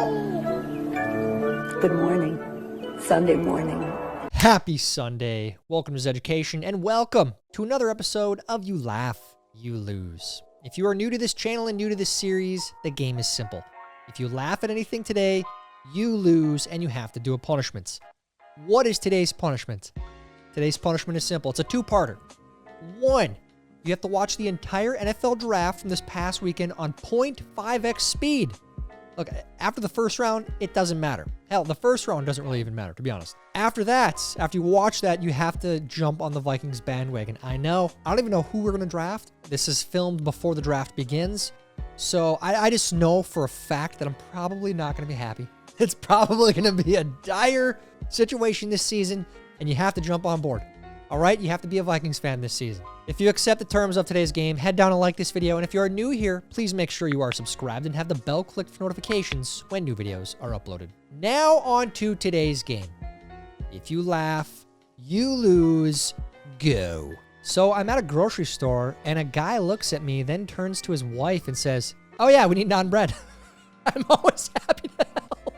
Good morning. Sunday morning. Happy Sunday. Welcome to Zeducation and welcome to another episode of You Laugh, You Lose. If you are new to this channel and new to this series, the game is simple. If you laugh at anything today, you lose and you have to do a punishment. What is today's punishment? Today's punishment is simple. It's a two-parter. One, you have to watch the entire NFL draft from this past weekend on 0.5x speed. Look, after the first round, it doesn't matter. Hell, the first round doesn't really even matter, to be honest. After that, after you watch that, you have to jump on the Vikings bandwagon. I know. I don't even know who we're going to draft. This is filmed before the draft begins. So I just know for a fact that I'm probably not going to be happy. It's probably going to be a dire situation this season, and you have to jump on board. All right? You have to be a Vikings fan this season. If you accept the terms of today's game, head down and like this video. And if you are new here, please make sure you are subscribed and have the bell clicked for notifications when new videos are uploaded. Now on to today's game. If you laugh, you lose, go. So I'm at a grocery store and a guy looks at me, then turns to his wife and says, "Oh yeah, we need naan bread." I'm always happy to help.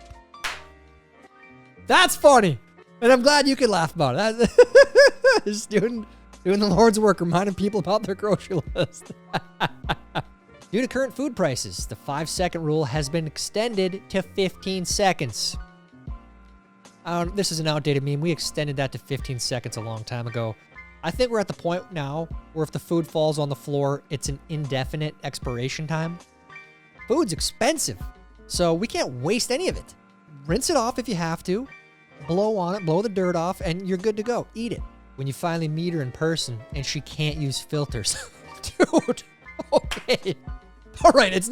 That's funny. And I'm glad you could laugh about it. Just doing the Lord's work, reminding people about their grocery list. Due to current food prices, the 5-second rule has been extended to 15 seconds. This is an outdated meme. We extended that to 15 seconds a long time ago. I think we're at the point now where if the food falls on the floor, it's an indefinite expiration time. Food's expensive, so we can't waste any of it. Rinse it off if you have to. Blow on it, blow the dirt off, and you're good to go. Eat it. When you finally meet her in person and she can't use filters. Dude, okay. All right,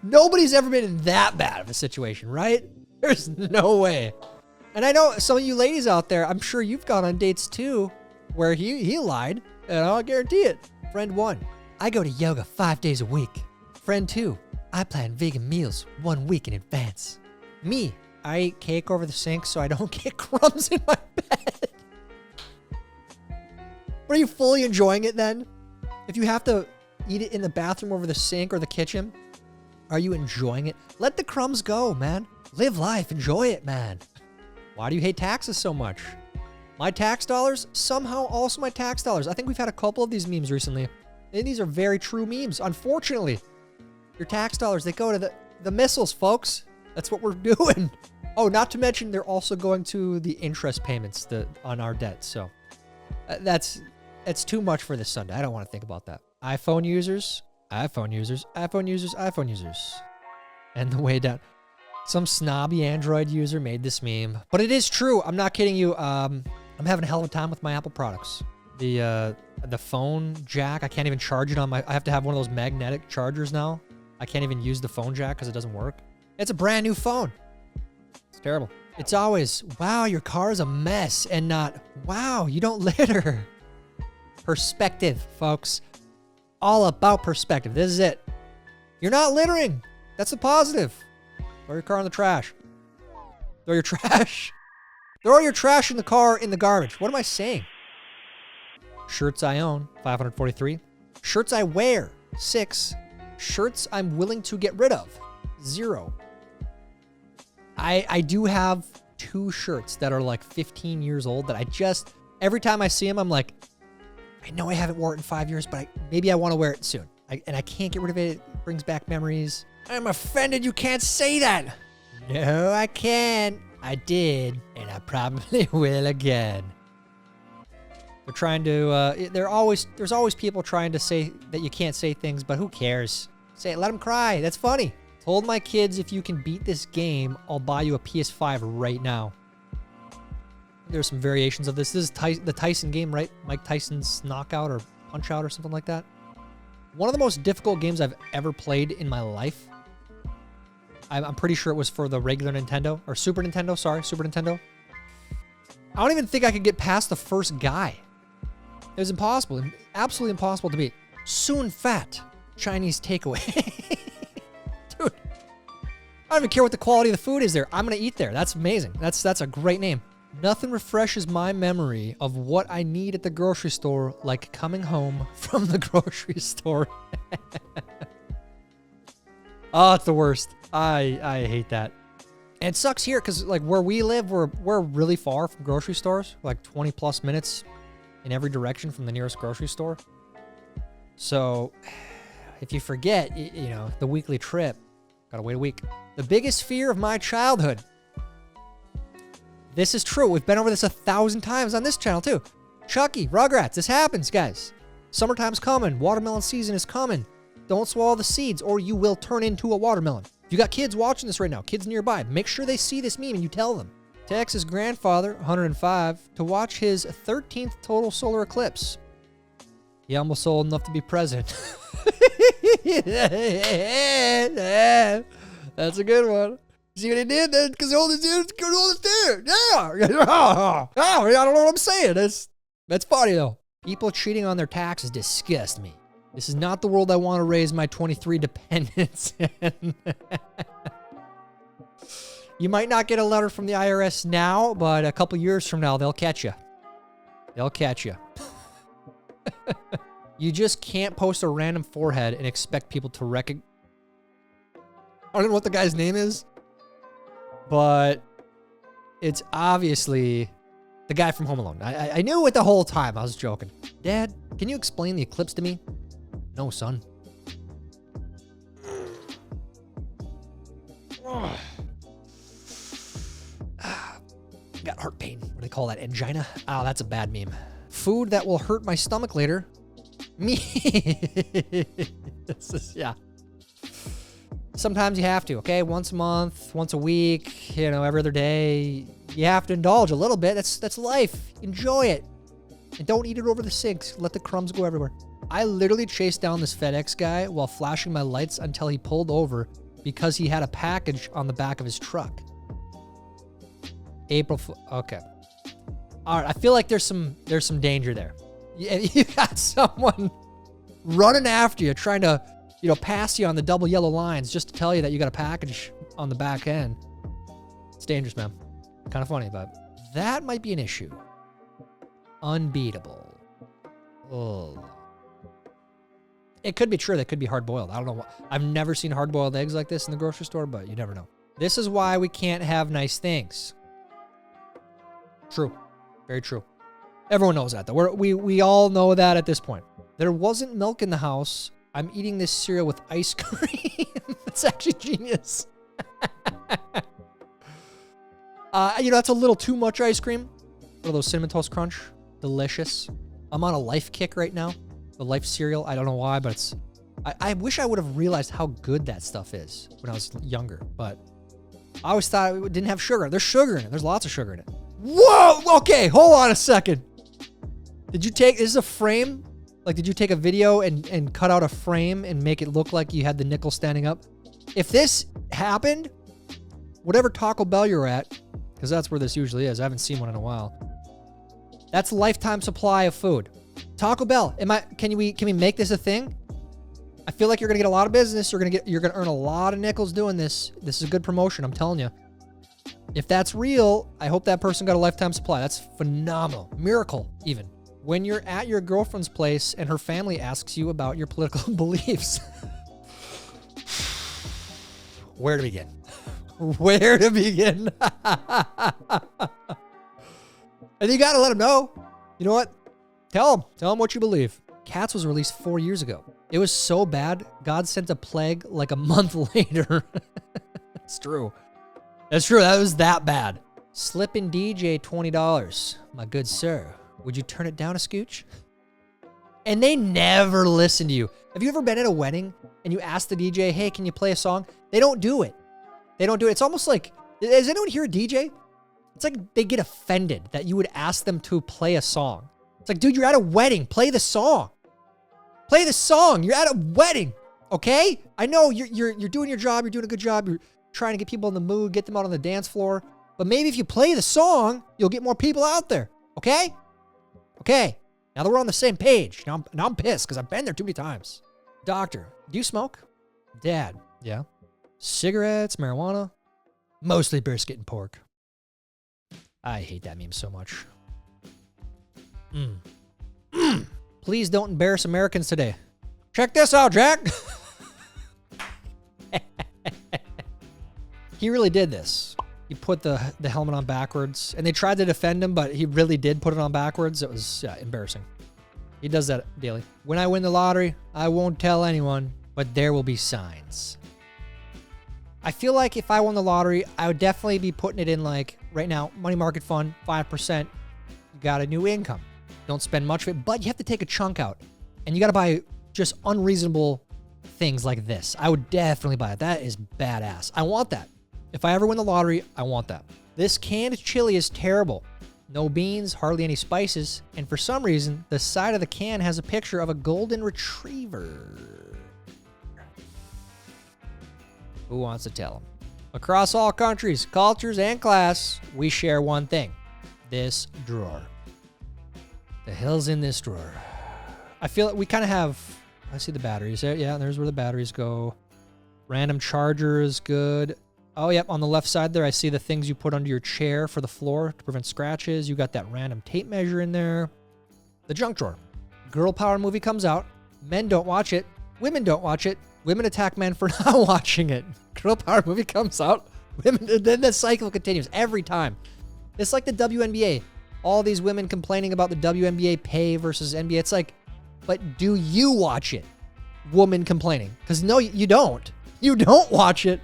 nobody's ever been in that bad of a situation, right? There's no way. And I know some of you ladies out there, I'm sure you've gone on dates too, where he lied, and I'll guarantee it. Friend 1, I go to yoga 5 days a week. Friend 2, I plan vegan meals 1 week in advance. Me, I eat cake over the sink so I don't get crumbs in my bed. Are you fully enjoying it then? If you have to eat it in the bathroom over the sink or the kitchen, are you enjoying it? Let the crumbs go, man. Live life. Enjoy it, man. Why do you hate taxes so much? My tax dollars, somehow also my tax dollars. I think we've had a couple of these memes recently. And these are very true memes. Unfortunately, your tax dollars, they go to the missiles, folks. That's what we're doing. Oh, not to mention they're also going to the interest payments on our debt. So that's too much for this Sunday. I don't want to think about that. iPhone users, iPhone users, iPhone users, iPhone users. And the way down. Some snobby Android user made this meme. But it is true. I'm not kidding you. I'm having a hell of a time with my Apple products. The phone jack, I can't even charge it on I have to have one of those magnetic chargers now. I can't even use the phone jack because it doesn't work. It's a brand new phone. It's terrible. It's always, wow, your car is a mess, and not, wow, you don't litter. Perspective, folks. All about perspective. This is it. You're not littering. That's a positive. Throw your car in the trash. Throw your trash. Throw your trash in the car in the garbage. What am I saying? Shirts I own, 543. Shirts I wear, 6. Shirts I'm willing to get rid of, 0. I do have 2 shirts that are like 15 years old that I just, every time I see them, I'm like, I know I haven't worn it in 5 years, but maybe I want to wear it soon. And I can't get rid of it. It brings back memories. I'm offended you can't say that. No, I can't. I did, and I probably will again. They're trying to, there's always people trying to say that you can't say things, but who cares? Say it, let them cry. That's funny. Told my kids, if you can beat this game, I'll buy you a PS5 right now. There's some variations of this. This is the Tyson game, right? Mike Tyson's Knockout or Punch Out or something like that. One of the most difficult games I've ever played in my life. I'm pretty sure it was for the regular Nintendo, or Super Nintendo, sorry, Super Nintendo. I don't even think I could get past the first guy. It was impossible, absolutely impossible to beat. Soon Fat, Chinese takeaway. Dude, I don't even care what the quality of the food is there. I'm going to eat there. That's amazing. That's a great name. Nothing refreshes my memory of what I need at the grocery store like coming home from the grocery store. Oh, it's the worst. I hate that. And it sucks here because like where we live, we're really far from grocery stores, like 20 plus minutes in every direction from the nearest grocery store. So if you forget, you know, the weekly trip, gotta wait a week. The biggest fear of my childhood. This is true. We've been over this 1,000 times on this channel too. Chucky, Rugrats, this happens, guys. Summertime's coming. Watermelon season is coming. Don't swallow the seeds or you will turn into a watermelon. You got kids watching this right now, kids nearby. Make sure they see this meme and you tell them. Text his grandfather, 105, to watch his 13th total solar eclipse. He almost old enough to be president. That's a good one. See what he did? Because the oldest dude could understand. Yeah. I don't know what I'm saying. That's funny though. People cheating on their taxes disgust me. This is not the world I want to raise my 23 dependents in. You might not get a letter from the IRS now, but a couple years from now, they'll catch you. They'll catch you. You just can't post a random forehead and expect people to recognize. I don't know what the guy's name is, but it's obviously the guy from Home Alone. I knew it the whole time. I was joking. Dad, can you explain the eclipse to me? No, son. Got heart pain. What do they call that? Angina? Oh, that's a bad meme. Food that will hurt my stomach later. Me. Yeah. Sometimes you have to, okay? Once a month, once a week, you know, every other day. You have to indulge a little bit. That's life. Enjoy it. And don't eat it over the sinks. Let the crumbs go everywhere. I literally chased down this FedEx guy while flashing my lights until he pulled over because he had a package on the back of his truck. Okay. All right, I feel like there's some danger there. You got someone running after you, trying to, you know, pass you on the double yellow lines just to tell you that you got a package on the back end. It's dangerous, man. Kind of funny, but that might be an issue. Unbeatable. Oh. It could be true. That could be hard-boiled. I don't know what. I've never seen hard-boiled eggs like this in the grocery store, but you never know. This is why we can't have nice things. True. Very true. Everyone knows that, though. We all know that at this point. There wasn't milk in the house. I'm eating this cereal with ice cream. That's actually genius. You know, that's a little too much ice cream. One of those Cinnamon Toast Crunch. Delicious. I'm on a Life kick right now. The Life cereal. I don't know why, but it's... I wish I would have realized how good that stuff is when I was younger, but I always thought it didn't have sugar. There's sugar in it. There's lots of sugar in it. Whoa! Okay, hold on a second. Did you take... This is a frame? Like, did you take a video and cut out a frame and make it look like you had the nickel standing up? If this happened, whatever Taco Bell you're at, because that's where this usually is. I haven't seen one in a while. That's a lifetime supply of food. Taco Bell, can we make this a thing? I feel like you're gonna get a lot of business. You're gonna earn a lot of nickels doing this. This is a good promotion, I'm telling you. If that's real, I hope that person got a lifetime supply. That's phenomenal. Miracle, even. When you're at your girlfriend's place and her family asks you about your political beliefs. Where to begin? Where to begin? And you gotta let them know. You know what? Tell them what you believe. Cats was released 4 years ago. It was so bad, God sent a plague like a month later. It's true. That's true. That was that bad. Slippin' DJ $20. My good sir, would you turn it down a scooch? And they never listen to you. Have you ever been at a wedding and you ask the DJ, hey, can you play a song? They don't do it. They don't do it. It's almost like, is anyone here a DJ? It's like they get offended that you would ask them to play a song. It's like, dude, you're at a wedding. Play the song. Play the song. You're at a wedding. Okay? I know you're doing your job. You're doing a good job. You're trying to get people in the mood, get them out on the dance floor. But maybe if you play the song, you'll get more people out there. Okay? Okay. Now that we're on the same page. Now I'm pissed because I've been there too many times. Doctor, do you smoke? Dad, yeah. Cigarettes, marijuana? Mostly brisket and pork. I hate that meme so much. Please don't embarrass Americans today. Check this out, Jack. He really did this. he put the helmet on backwards. And they tried to defend him, but he really did put it on backwards. It was embarrassing. He does that daily. When I win the lottery, I won't tell anyone, but there will be signs. I feel like if I won the lottery, I would definitely be putting it in like, right now, money market fund, 5%. You got a new income. Don't spend much of it, but you have to take a chunk out. And you got to buy just unreasonable things like this. I would definitely buy it. That is badass. I want that. If I ever win the lottery, I want that. This canned chili is terrible. No beans, hardly any spices, and for some reason, the side of the can has a picture of a golden retriever. Who wants to tell them? Across all countries, cultures, and class, we share one thing. This drawer. The hell's in this drawer? I feel like we kind of have... I see the batteries there. Yeah, there's where the batteries go. Random charger is good. Oh, yep, on the left side there, I see the things you put under your chair for the floor to prevent scratches. You got that random tape measure in there. The junk drawer. Girl power movie comes out. Men don't watch it. Women don't watch it. Women attack men for not watching it. Girl power movie comes out. Women, then the cycle continues every time. It's like the WNBA. All these women complaining about the WNBA pay versus NBA. It's like, but do you watch it? Woman complaining. Because no, you don't. You don't watch it.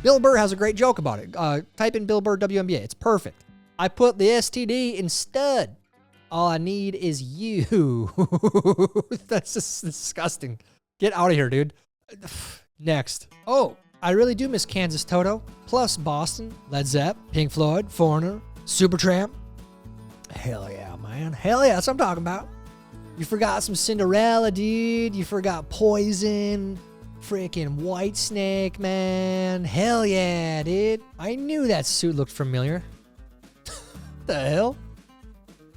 Bill Burr has a great joke about it. Type in Bill Burr WNBA. It's perfect. I put the STD in stud. All I need is you. That's just disgusting. Get out of here, dude. Next. Oh, I really do miss Kansas Toto. Plus Boston, Led Zepp, Pink Floyd, Foreigner, Supertramp. Hell yeah, man. Hell yeah, that's what I'm talking about. You forgot some Cinderella, dude. You forgot Poison. Freaking Whitesnake, man. Hell yeah, dude. I knew that suit looked familiar. The hell?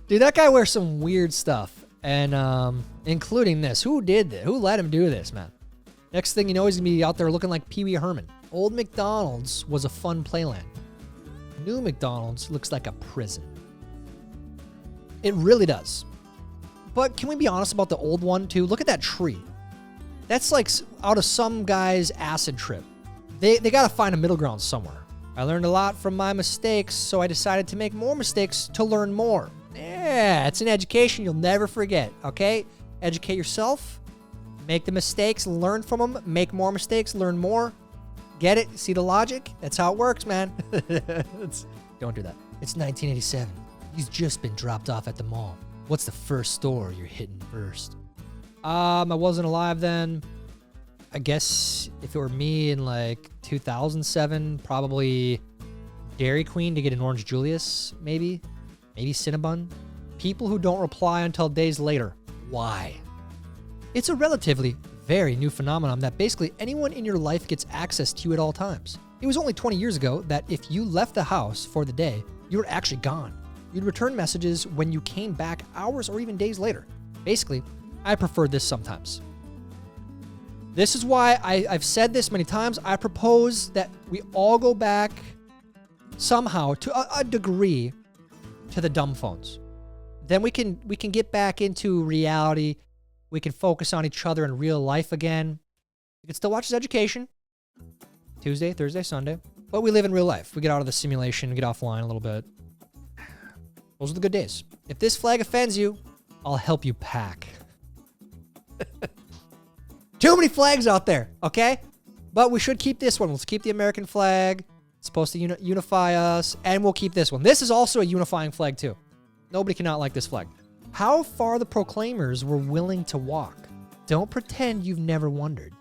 Dude, that guy wears some weird stuff. And including this. Who did this? Who let him do this, man? Next thing you know, he's going to be out there looking like Pee Wee Herman. Old McDonald's was a fun playland. New McDonald's looks like a prison. It really does. But can we be honest about the old one, too? Look at that tree. That's like out of some guy's acid trip. They got to find a middle ground somewhere. I learned a lot from my mistakes, so I decided to make more mistakes to learn more. Yeah, it's an education you'll never forget, okay? Educate yourself, make the mistakes, learn from them, make more mistakes, learn more. Get it? See the logic? That's how it works, man. Don't do that. It's 1987. He's just been dropped off at the mall. What's the first store you're hitting first? I wasn't alive then. I guess if it were me in like 2007, probably Dairy Queen to get an Orange Julius, maybe. Maybe Cinnabon. People who don't reply until days later. Why? It's a relatively very new phenomenon that basically anyone in your life gets access to you at all times. It was only 20 years ago that if you left the house for the day, you were actually gone. You'd return messages when you came back hours or even days later. Basically, I prefer this sometimes. This is why I've said this many times. I propose that we all go back somehow to a degree to the dumb phones. Then we can get back into reality. We can focus on each other in real life again. You can still watch Zeducation. Tuesday, Thursday, Sunday. But we live in real life. We get out of the simulation, get offline a little bit. Those are the good days. If this flag offends you, I'll help you pack. Too many flags out there, okay? But we should keep this one. Let's keep the American flag. It's supposed to unify us, and we'll keep this one. This is also a unifying flag, too. Nobody cannot like this flag. How far the Proclaimers were willing to walk. Don't pretend you've never wondered.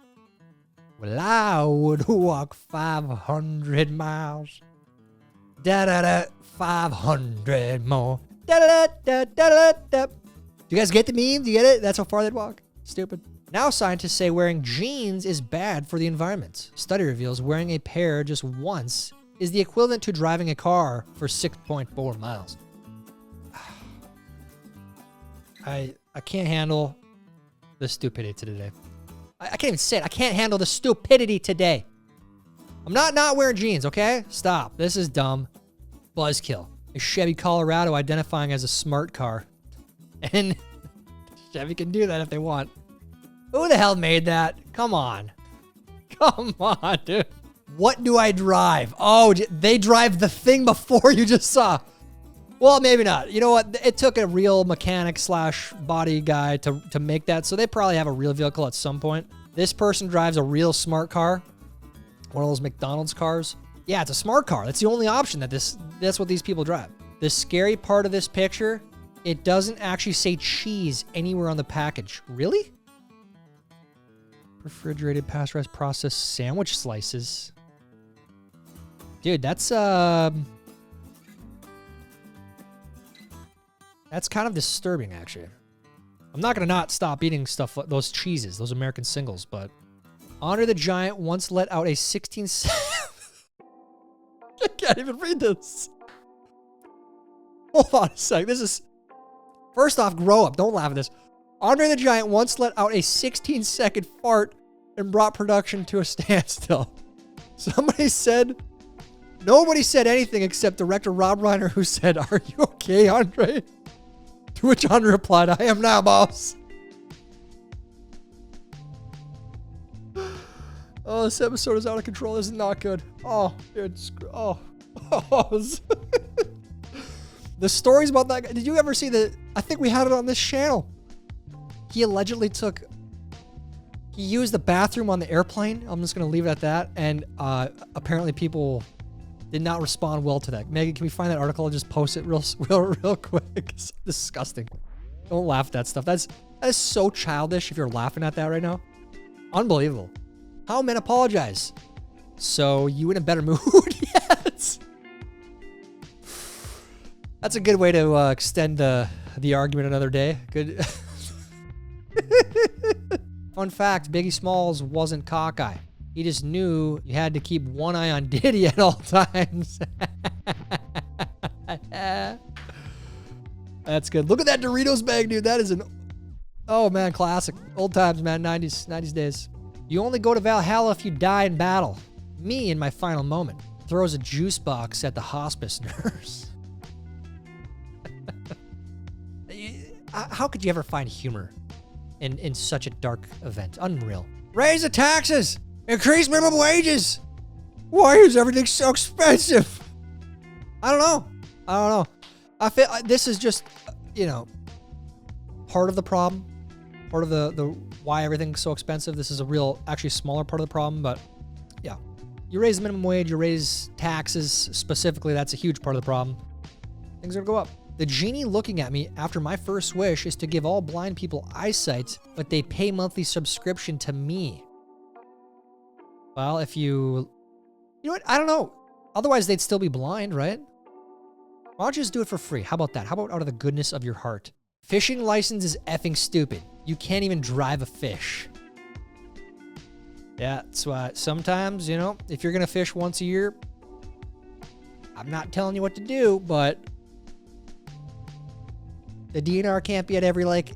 Well, I would walk 500 miles. Da-da-da, 500 more. Da-da-da-da-da-da-da. Do you guys get the meme? Do you get it? That's how far they'd walk. Stupid. Now scientists say wearing jeans is bad for the environment. Study reveals wearing a pair just once is the equivalent to driving a car for 6.4 miles. I can't handle the stupidity today. I can't even say it. I can't handle the stupidity today. I'm not wearing jeans, okay? Stop. This is dumb. Buzzkill. A Chevy Colorado identifying as a smart car. And Chevy can do that if they want. Who the hell made that? Come on. Come on, dude. What do I drive? Oh, they drive the thing before you just saw. Well, maybe not. You know what? It took a real mechanic slash body guy to make that, so they probably have a real vehicle at some point. This person drives a real smart car, one of those McDonald's cars. Yeah, it's a smart car. That's the only option that's what these people drive. The scary part of this picture, it doesn't actually say cheese anywhere on the package. Really? Refrigerated, pasteurized, processed sandwich slices. Dude, that's kind of disturbing, actually. I'm not gonna not stop eating stuff like those cheeses, those American singles, but Andre the Giant once let out a 16. I can't even read this. Hold on a sec. This is first off, grow up. Don't laugh at this. Andre the Giant once let out a 16-second fart and brought production to a standstill. Nobody said anything except director Rob Reiner, who said, "Are you okay, Andre?" To which Andre replied, "I am now, boss." Oh, this episode is out of control. This is not good. Oh, dude. The stories about that guy. Did you ever see I think we had it on this channel. He allegedly he used the bathroom on the airplane. I'm just going to leave it at that. And apparently people did not respond well to that. Megan, can we find that article and just post it real quick? It's disgusting. Don't laugh at that stuff. That is so childish if you're laughing at that right now. Unbelievable. How men apologize. So you in a better mood yet? That's a good way to extend the argument another day. Good. Fun fact, Biggie Smalls wasn't cockeye. He just knew you had to keep one eye on Diddy at all times. That's good. Look at that Doritos bag, dude. That is oh man, classic. Old times, man. 90s days. You only go to Valhalla if you die in battle. Me, in my final moment, throws a juice box at the hospice nurse. How could you ever find humor in such a dark event? Unreal. Raise the taxes! Increase minimum wages! Why is everything so expensive? I don't know. I feel this is just, part of the problem. Part of the why everything's so expensive. This is actually smaller part of the problem, but yeah. You raise the minimum wage, you raise taxes specifically, that's a huge part of the problem. Things are gonna go up. The genie looking at me after my first wish is to give all blind people eyesight, but they pay monthly subscription to me. Well, if you know what? I don't know. Otherwise, they'd still be blind, right? Why don't you just do it for free? How about that? How about out of the goodness of your heart? Fishing license is effing stupid. You can't even drive a fish. Yeah, that's why sometimes, if you're going to fish once a year, I'm not telling you what to do, but the DNR can't be at every lake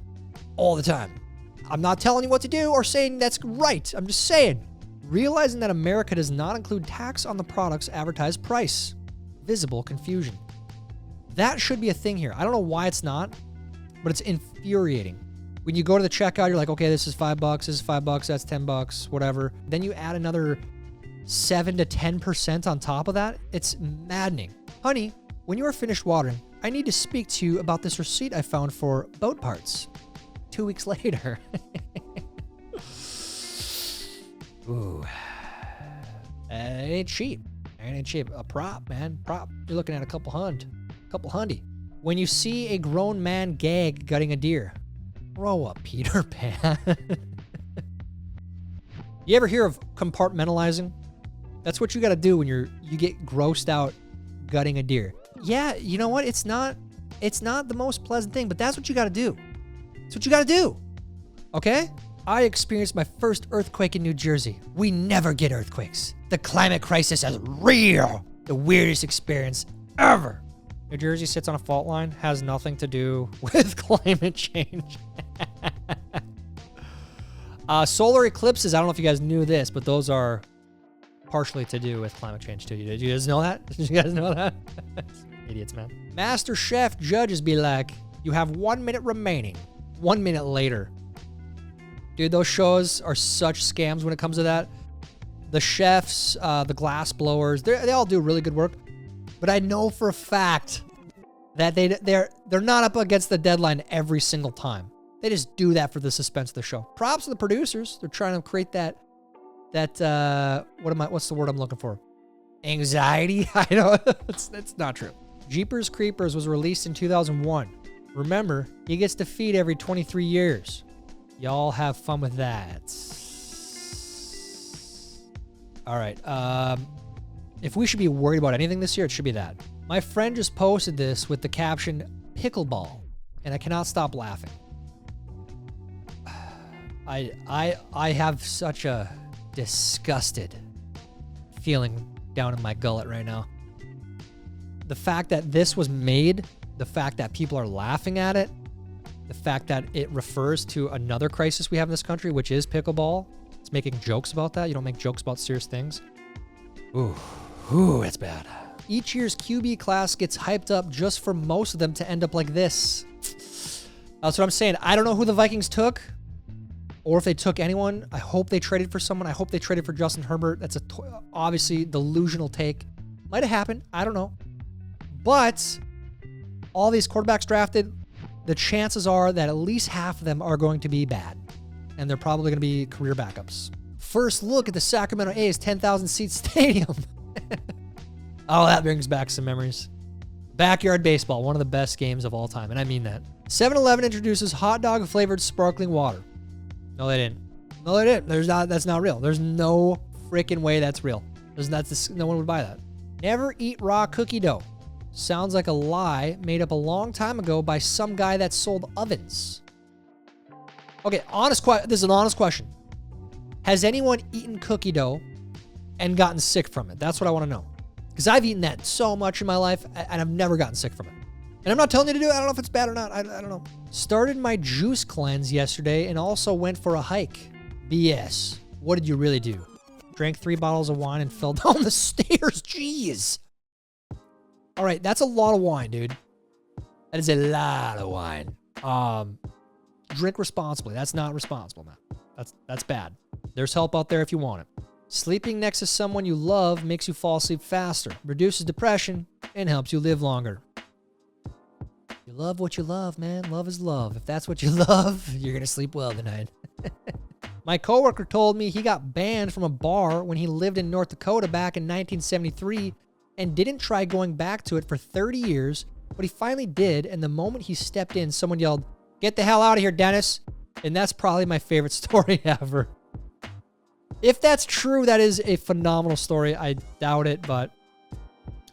all the time. I'm not telling you what to do or saying that's right. I'm just saying. Realizing that America does not include tax on the product's advertised price. Visible confusion. That should be a thing here. I don't know why it's not, but it's infuriating. When you go to the checkout, you're like, okay, this is $5, this is $5, that's $10, whatever. Then you add another 7 to 10% on top of that. It's maddening. Honey, when you are finished watering, I need to speak to you about this receipt I found for boat parts. 2 weeks later. Ooh. It ain't cheap. It ain't cheap. A prop, man. Prop. You're looking at a couple hundy. When you see a grown man gag gutting a deer, grow up, Peter Pan. You ever hear of compartmentalizing? That's what you got to do when you get grossed out gutting a deer. Yeah, you know what? It's not the most pleasant thing, but that's what you got to do. That's what you got to do. Okay? I experienced my first earthquake in New Jersey. We never get earthquakes. The climate crisis is real. The weirdest experience ever. New Jersey sits on a fault line, has nothing to do with climate change. Solar eclipses, I don't know if you guys knew this, but those are partially to do with climate change too. Did you guys know that? Did you guys know that? Idiots, man. Master Chef judges be like, you have 1 minute remaining. 1 minute later. Dude, those shows are such scams when it comes to that. The chefs, the glass blowers, they all do really good work. But I know for a fact that they're not up against the deadline every single time. They just do that for the suspense of the show. Props to the producers. They're trying to create that what's the word I'm looking for? Anxiety? I know it's not true. Jeepers Creepers was released in 2001. Remember, he gets defeat every 23 years. Y'all have fun with that. All right. If we should be worried about anything this year, it should be that. My friend just posted this with the caption, pickleball, and I cannot stop laughing. I have such a disgusted feeling down in my gullet right now. The fact that this was made, the fact that people are laughing at it, the fact that it refers to another crisis we have in this country, which is pickleball. It's making jokes about that. You don't make jokes about serious things. Ooh, that's bad. Each year's QB class gets hyped up just for most of them to end up like this. That's what I'm saying. I don't know who the Vikings took, or if they took anyone. I hope they traded for someone. I hope they traded for Justin Herbert. That's obviously delusional take. Might have happened. I don't know. But all these quarterbacks drafted, the chances are that at least half of them are going to be bad. And they're probably going to be career backups. First look at the Sacramento A's 10,000-seat stadium. Oh, that brings back some memories. Backyard baseball, one of the best games of all time. And I mean that. 7-Eleven introduces hot dog flavored sparkling water. No, they didn't. No, they didn't. That's not real. There's no freaking way that's real. No one would buy that. Never eat raw cookie dough. Sounds like a lie made up a long time ago by some guy that sold ovens. Okay, this is an honest question. Has anyone eaten cookie dough and gotten sick from it? That's what I want to know. Because I've eaten that so much in my life, and I've never gotten sick from it. And I'm not telling you to do it. I don't know if it's bad or not. I don't know. Started my juice cleanse yesterday and also went for a hike. BS. What did you really do? Drank 3 bottles of wine and fell down the stairs. Jeez. All right, that's a lot of wine, dude. That is a lot of wine. Drink responsibly. That's not responsible, man. That's bad. There's help out there if you want it. Sleeping next to someone you love makes you fall asleep faster, reduces depression, and helps you live longer. You love what you love, man. Love is love. If that's what you love, you're going to sleep well tonight. My coworker told me he got banned from a bar when he lived in North Dakota back in 1973 and didn't try going back to it for 30 years, but he finally did, and the moment he stepped in, someone yelled, "Get the hell out of here, Dennis." And that's probably my favorite story ever. If that's true, that is a phenomenal story. I doubt it, but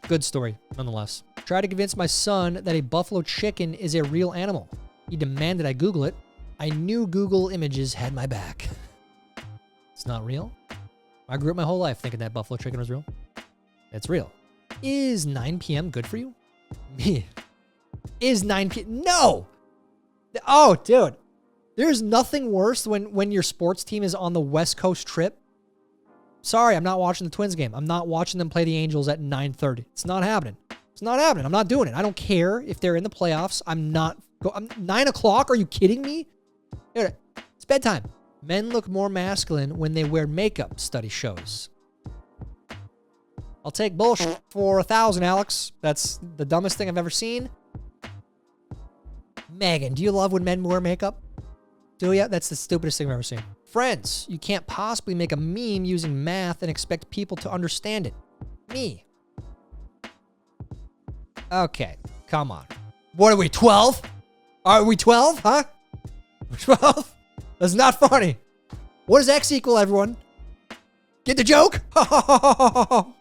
good story nonetheless. Tried to convince my son that a buffalo chicken is a real animal. He demanded I Google it. I knew Google Images had my back. It's not real. I grew up my whole life thinking that buffalo chicken was real. It's real. Is 9 p.m. good for you? Me. Is 9 p.m. No! Oh, dude. There's nothing worse when your sports team is on the West Coast trip. Sorry, I'm not watching the Twins game. I'm not watching them play the Angels at 9:30. It's not happening. It's not happening. I'm not doing it. I don't care if they're in the playoffs. I'm 9 o'clock? Are you kidding me? Dude, it's bedtime. Men look more masculine when they wear makeup, study shows. I'll take bullshit for 1,000, Alex. That's the dumbest thing I've ever seen. Megan, do you love when men wear makeup? Do you? That's the stupidest thing I've ever seen. Friends, you can't possibly make a meme using math and expect people to understand it. Me. Okay, come on. What are we, 12? Are we 12, huh? 12? That's not funny. What does X equal, everyone? Get the joke? So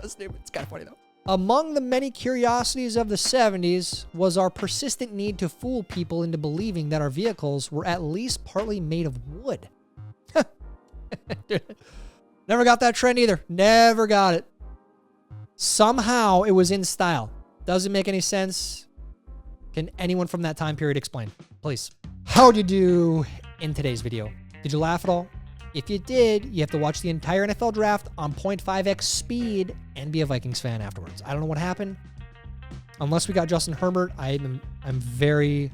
stupid. It's kind of funny, though. Among the many curiosities of the 70s was our persistent need to fool people into believing that our vehicles were at least partly made of wood. Never got that trend either. Never got it. Somehow it was in style. Doesn't make any sense. Can anyone from that time period explain? Please. How'd you do in today's video? Did you laugh at all? If you did, you have to watch the entire NFL draft on 0.5x speed and be a Vikings fan afterwards. I don't know what happened. Unless we got Justin Herbert, I'm very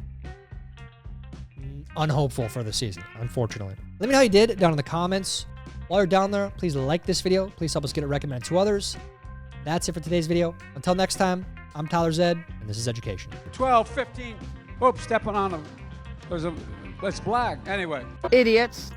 unhopeful for the season, unfortunately. Let me know how you did down in the comments. While you're down there, please like this video. Please help us get it recommended to others. That's it for today's video. Until next time, I'm Tyler Zed, and this is Zeducation. 12, 15. Oops, stepping on them. There's a. Let's black. Anyway. Idiots.